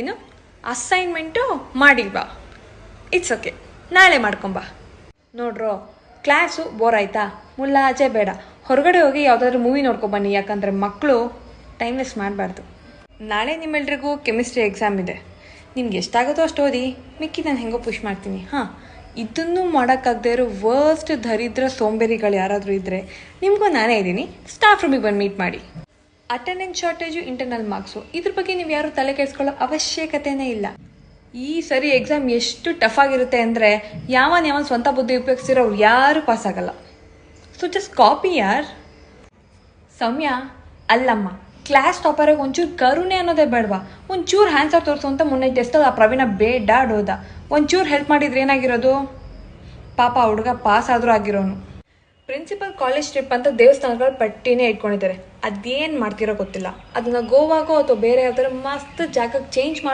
ಏನು ಅಸೈನ್ಮೆಂಟು ಮಾಡಿ ಬಾ, ಇಟ್ಸ್ ಓಕೆ, ನಾಳೆ ಮಾಡ್ಕೊಂಬಾ. ನೋಡ್ರೋ, ಕ್ಲಾಸು ಬೋರ್ ಆಯ್ತಾ, ಮುಲ್ಲಾಚೆ ಬೇಡ, ಹೊರಗಡೆ ಹೋಗಿ ಯಾವುದಾದ್ರೂ ಮೂವಿ ನೋಡ್ಕೊಬನ್ನಿ. ಯಾಕಂದರೆ ಮಕ್ಕಳು ಟೈಮ್ ವೇಸ್ಟ್ ಮಾಡಬಾರ್ದು. ನಾಳೆ ನಿಮ್ಮೆಲ್ರಿಗೂ ಕೆಮಿಸ್ಟ್ರಿ ಎಕ್ಸಾಮ್ ಇದೆ. ನಿಮ್ಗೆ ಎಷ್ಟಾಗುತ್ತೋ ಅಷ್ಟು ಓದಿ, ಮಿಕ್ಕಿ ನಾನು ಹೆಂಗೋ ಪುಷ್ ಮಾಡ್ತೀನಿ. ಇದನ್ನು ಮಾಡೋಕ್ಕಾಗದೇ ಇರೋ ವರ್ಸ್ಟ್ ದರಿದ್ರ ಸೋಂಬೇರಿಗಳು ಯಾರಾದರೂ ಇದ್ದರೆ ನಿಮಗೂ ನಾನೇ ಇದ್ದೀನಿ, ಸ್ಟಾಫ್ ರೂಮಿಗೆ ಬಂದು ಮೀಟ್ ಮಾಡಿ. ಅಟೆಂಡೆನ್ಸ್ ಶಾರ್ಟೇಜು, ಇಂಟರ್ನಲ್ ಮಾರ್ಕ್ಸು, ಇದ್ರ ಬಗ್ಗೆ ನೀವು ಯಾರು ತಲೆ ಕೆಡಿಸ್ಕೊಳ್ಳೋ ಅವಶ್ಯಕತೆನೇ ಇಲ್ಲ. ಈ ಸರಿ ಎಕ್ಸಾಮ್ ಎಷ್ಟು ಟಫ್ ಆಗಿರುತ್ತೆ ಅಂದರೆ ಯಾವನ್ ಸ್ವಂತ ಬುದ್ಧಿ ಉಪಯೋಗಿಸಿರೋ ಅವ್ರು ಯಾರೂ ಪಾಸ್ ಆಗಲ್ಲ. ಸೊ ಜಸ್ಟ್ ಕಾಪಿ ಯಾರ್. ಸೌಮ್ಯ, ಅಲ್ಲಮ್ಮ, ಕ್ಲಾಸ್ ಟಾಪರಾಗಿ ಒಂಚೂರು ಕರುಣೆ ಅನ್ನೋದೇ ಬೇಡವಾ? ಒಂಚೂರು ಹ್ಯಾನ್ಸರ್ ತೋರಿಸು ಅಂತ ಮೊನ್ನೆ ಟೆಸ್ಟಲ್ಲಿ ಆ ಪ್ರವೀಣ ಬೇಡಾಡೋದ. ಒಂಚೂರು ಹೆಲ್ಪ್ ಮಾಡಿದ್ರೆ ಏನಾಗಿರೋದು? ಪಾಪ ಹುಡುಗ ಪಾಸ್ ಆದರೂ ಆಗಿರೋನು. ಪ್ರಿನ್ಸಿಪಲ್ ಕಾಲೇಜ್ ಟ್ರಿಪ್ ಅಂತ ದೇವಸ್ಥಾನಗಳ ಪಟ್ಟಿನೇ ಇಟ್ಕೊಂಡಿದ್ದಾರೆ. ಅದೇನು ಮಾಡ್ತಿರೋ ಗೊತ್ತಿಲ್ಲ. ಅದನ್ನು ಗೋವಾಗೋ ಅಥವಾ ಬೇರೆ ಯಾವ್ದಾದ್ರು ಮಸ್ತ್ ಜಾಗಕ್ಕೆ ಚೇಂಜ್ ಮಾಡಿ